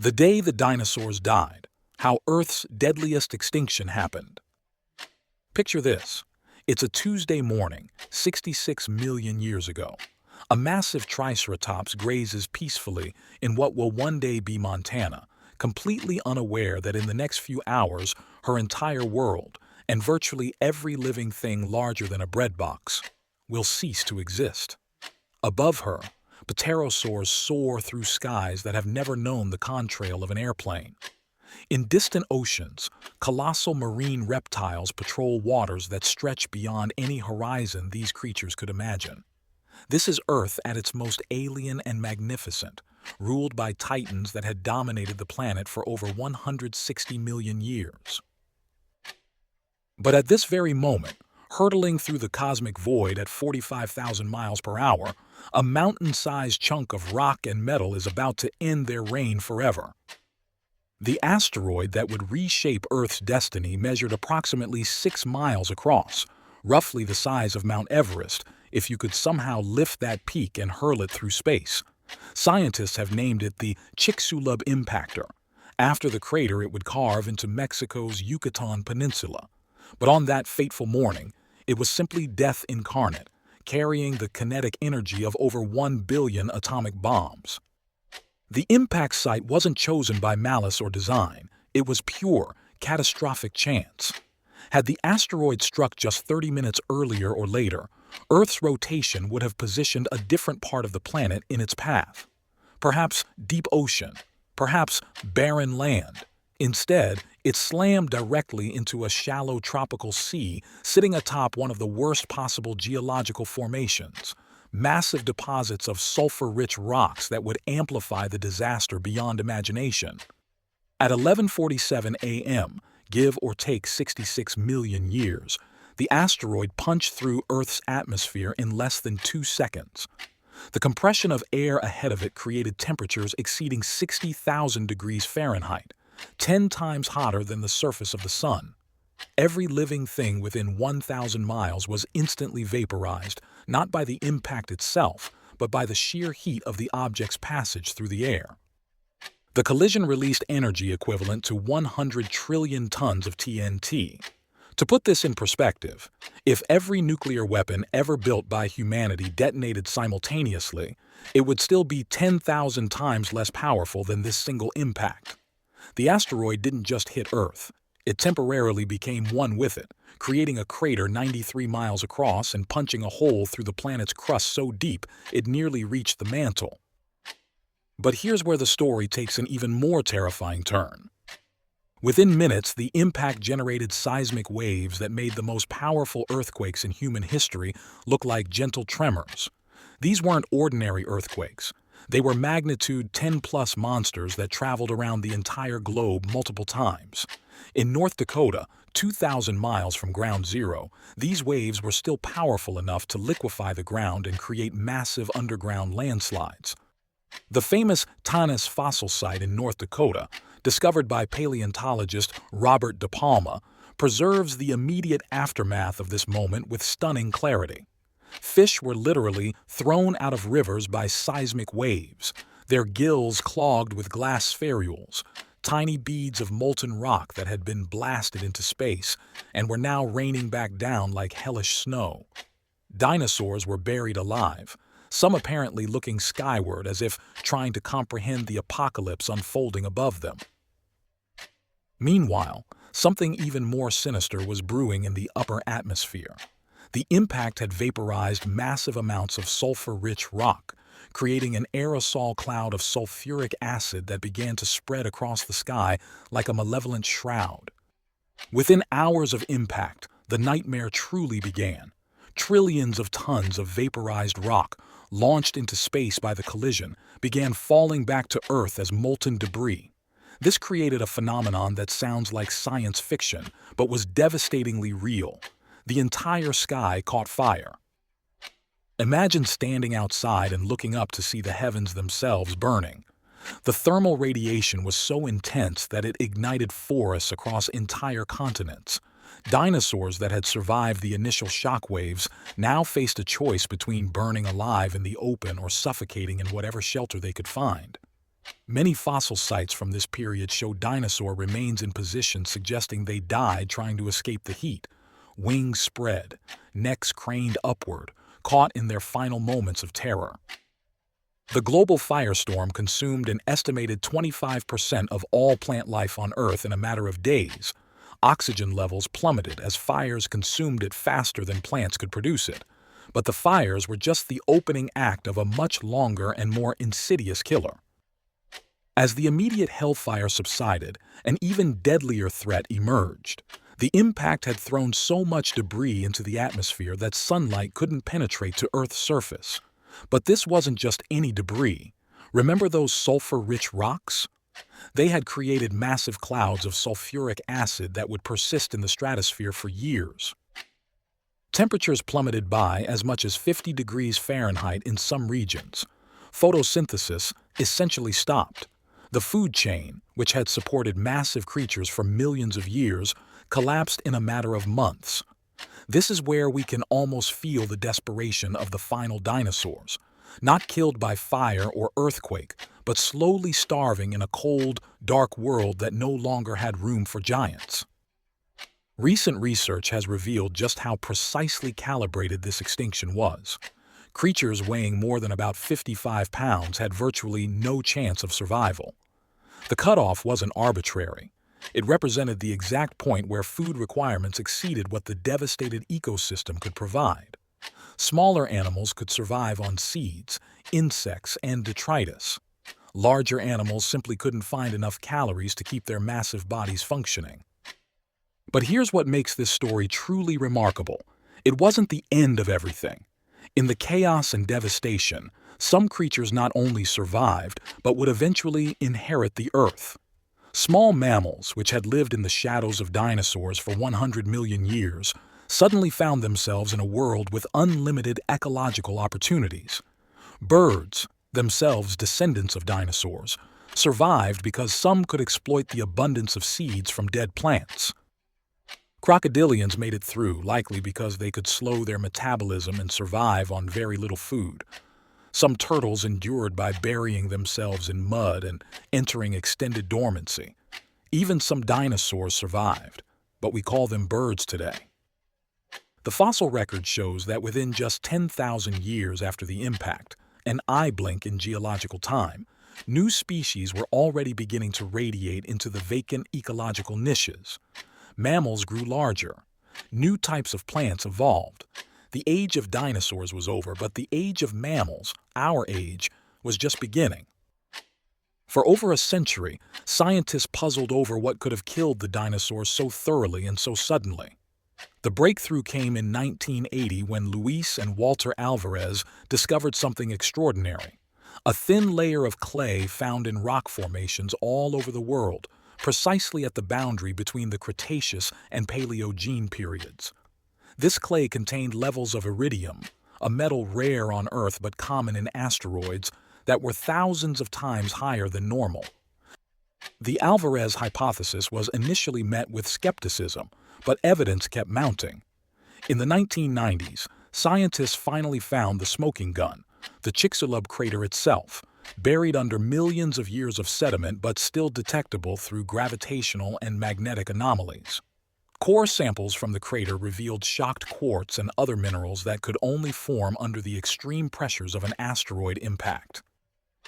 The day the dinosaurs died, how Earth's deadliest extinction happened. Picture this. It's a Tuesday morning, 66 million years ago. A massive Triceratops grazes peacefully in what will one day be Montana, completely unaware that in the next few hours, her entire world, and virtually every living thing larger than a breadbox, will cease to exist. Above her, pterosaurs soar through skies that have never known the contrail of an airplane. In distant oceans, colossal marine reptiles patrol waters that stretch beyond any horizon these creatures could imagine. This is Earth at its most alien and magnificent, ruled by titans that had dominated the planet for over 160 million years. But at this very moment, hurtling through the cosmic void at 45,000 miles per hour, a mountain-sized chunk of rock and metal is about to end their reign forever. The asteroid that would reshape Earth's destiny measured approximately 6 miles across, roughly the size of Mount Everest, if you could somehow lift that peak and hurl it through space. Scientists have named it the Chicxulub Impactor, after the crater it would carve into Mexico's Yucatan Peninsula. But on that fateful morning, it was simply death incarnate, carrying the kinetic energy of over 1 billion atomic bombs. The impact site wasn't chosen by malice or design. It was pure, catastrophic chance. Had the asteroid struck just 30 minutes earlier or later, Earth's rotation would have positioned a different part of the planet in its path. Perhaps deep ocean, perhaps barren land. Instead, it slammed directly into a shallow tropical sea sitting atop one of the worst possible geological formations, massive deposits of sulfur-rich rocks that would amplify the disaster beyond imagination. At 11:47 a.m., give or take 66 million years, the asteroid punched through Earth's atmosphere in less than 2 seconds. The compression of air ahead of it created temperatures exceeding 60,000 degrees Fahrenheit, 10 times hotter than the surface of the sun. Every living thing within 1,000 miles was instantly vaporized, not by the impact itself, but by the sheer heat of the object's passage through the air. The collision released energy equivalent to 100 trillion tons of TNT. To put this in perspective, if every nuclear weapon ever built by humanity detonated simultaneously, it would still be 10,000 times less powerful than this single impact. The asteroid didn't just hit Earth. It temporarily became one with it, creating a crater 93 miles across and punching a hole through the planet's crust so deep it nearly reached the mantle. But here's where the story takes an even more terrifying turn. Within minutes, the impact generated seismic waves that made the most powerful earthquakes in human history look like gentle tremors. These weren't ordinary earthquakes. They were magnitude 10-plus monsters that traveled around the entire globe multiple times. In North Dakota, 2,000 miles from ground zero, these waves were still powerful enough to liquefy the ground and create massive underground landslides. The famous Tanis fossil site in North Dakota, discovered by paleontologist Robert De Palma, preserves the immediate aftermath of this moment with stunning clarity. Fish were literally thrown out of rivers by seismic waves, their gills clogged with glass spherules, tiny beads of molten rock that had been blasted into space and were now raining back down like hellish snow. Dinosaurs were buried alive, some apparently looking skyward as if trying to comprehend the apocalypse unfolding above them. Meanwhile, something even more sinister was brewing in the upper atmosphere. The impact had vaporized massive amounts of sulfur-rich rock, creating an aerosol cloud of sulfuric acid that began to spread across the sky like a malevolent shroud. Within hours of impact, the nightmare truly began. Trillions of tons of vaporized rock, launched into space by the collision, began falling back to Earth as molten debris. This created a phenomenon that sounds like science fiction, but was devastatingly real. The entire sky caught fire. Imagine standing outside and looking up to see the heavens themselves burning. The thermal radiation was so intense that it ignited forests across entire continents. Dinosaurs that had survived the initial shockwaves now faced a choice between burning alive in the open or suffocating in whatever shelter they could find. Many fossil sites from this period show dinosaur remains in position suggesting they died trying to escape the heat. Wings spread, necks craned upward, caught in their final moments of terror. The global firestorm consumed an estimated 25% of all plant life on Earth in a matter of days. Oxygen levels plummeted as fires consumed it faster than plants could produce it. But the fires were just the opening act of a much longer and more insidious killer. As the immediate hellfire subsided, an even deadlier threat emerged. The impact had thrown so much debris into the atmosphere that sunlight couldn't penetrate to Earth's surface. But this wasn't just any debris. Remember those sulfur-rich rocks? They had created massive clouds of sulfuric acid that would persist in the stratosphere for years. Temperatures plummeted by as much as 50 degrees Fahrenheit in some regions. Photosynthesis essentially stopped. The food chain, which had supported massive creatures for millions of years, collapsed in a matter of months. This is where we can almost feel the desperation of the final dinosaurs, not killed by fire or earthquake, but slowly starving in a cold, dark world that no longer had room for giants. Recent research has revealed just how precisely calibrated this extinction was. Creatures weighing more than about 55 pounds had virtually no chance of survival. The cutoff wasn't arbitrary. It represented the exact point where food requirements exceeded what the devastated ecosystem could provide. Smaller animals could survive on seeds, insects, and detritus. Larger animals simply couldn't find enough calories to keep their massive bodies functioning. But here's what makes this story truly remarkable. It wasn't the end of everything. In the chaos and devastation, some creatures not only survived, but would eventually inherit the Earth. Small mammals, which had lived in the shadows of dinosaurs for 100 million years, suddenly found themselves in a world with unlimited ecological opportunities. Birds, themselves descendants of dinosaurs, survived because some could exploit the abundance of seeds from dead plants. Crocodilians made it through, likely because they could slow their metabolism and survive on very little food. Some turtles endured by burying themselves in mud and entering extended dormancy. Even some dinosaurs survived, but we call them birds today. The fossil record shows that within just 10,000 years after the impact, an eye blink in geological time, new species were already beginning to radiate into the vacant ecological niches. Mammals grew larger. New types of plants evolved. The age of dinosaurs was over, but the age of mammals, our age, was just beginning. For over a century, scientists puzzled over what could have killed the dinosaurs so thoroughly and so suddenly. The breakthrough came in 1980 when Luis and Walter Alvarez discovered something extraordinary. A thin layer of clay found in rock formations all over the world, precisely at the boundary between the Cretaceous and Paleogene periods. This clay contained levels of iridium, a metal rare on Earth but common in asteroids, that were thousands of times higher than normal. The Alvarez hypothesis was initially met with skepticism, but evidence kept mounting. In the 1990s, scientists finally found the smoking gun, the Chicxulub crater itself, buried under millions of years of sediment but still detectable through gravitational and magnetic anomalies. Core samples from the crater revealed shocked quartz and other minerals that could only form under the extreme pressures of an asteroid impact.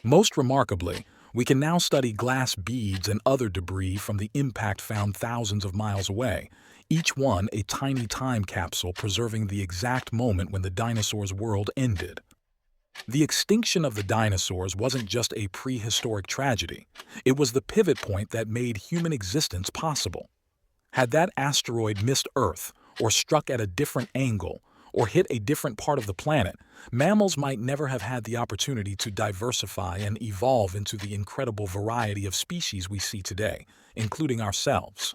Most remarkably, we can now study glass beads and other debris from the impact found thousands of miles away, each one a tiny time capsule preserving the exact moment when the dinosaurs' world ended. The extinction of the dinosaurs wasn't just a prehistoric tragedy, it was the pivot point that made human existence possible. Had that asteroid missed Earth, or struck at a different angle, or hit a different part of the planet, mammals might never have had the opportunity to diversify and evolve into the incredible variety of species we see today, including ourselves.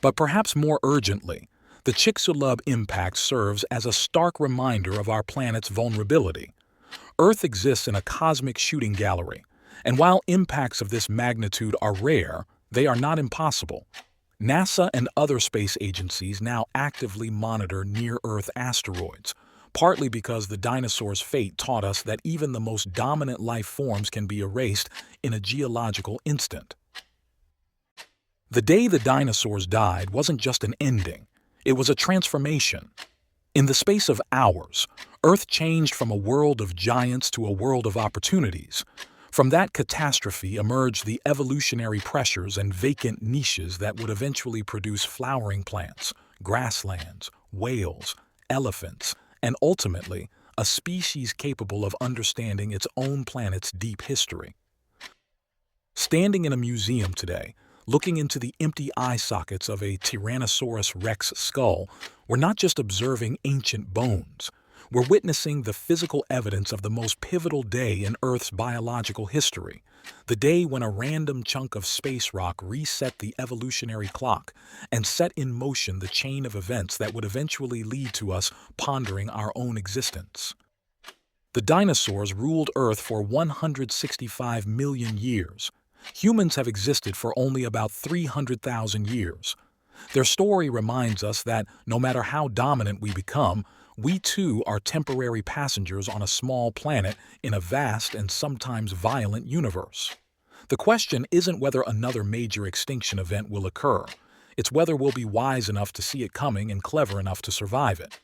But perhaps more urgently, the Chicxulub impact serves as a stark reminder of our planet's vulnerability. Earth exists in a cosmic shooting gallery, and while impacts of this magnitude are rare, they are not impossible. NASA and other space agencies now actively monitor near-Earth asteroids, partly because the dinosaurs' fate taught us that even the most dominant life forms can be erased in a geological instant. The day the dinosaurs died wasn't just an ending, it was a transformation. In the space of hours, Earth changed from a world of giants to a world of opportunities. From that catastrophe emerged the evolutionary pressures and vacant niches that would eventually produce flowering plants, grasslands, whales, elephants, and ultimately, a species capable of understanding its own planet's deep history. Standing in a museum today, looking into the empty eye sockets of a Tyrannosaurus rex skull, we're not just observing ancient bones. We're witnessing the physical evidence of the most pivotal day in Earth's biological history, the day when a random chunk of space rock reset the evolutionary clock and set in motion the chain of events that would eventually lead to us pondering our own existence. The dinosaurs ruled Earth for 165 million years. Humans have existed for only about 300,000 years. Their story reminds us that no matter how dominant we become, we too are temporary passengers on a small planet in a vast and sometimes violent universe. The question isn't whether another major extinction event will occur. It's whether we'll be wise enough to see it coming and clever enough to survive it.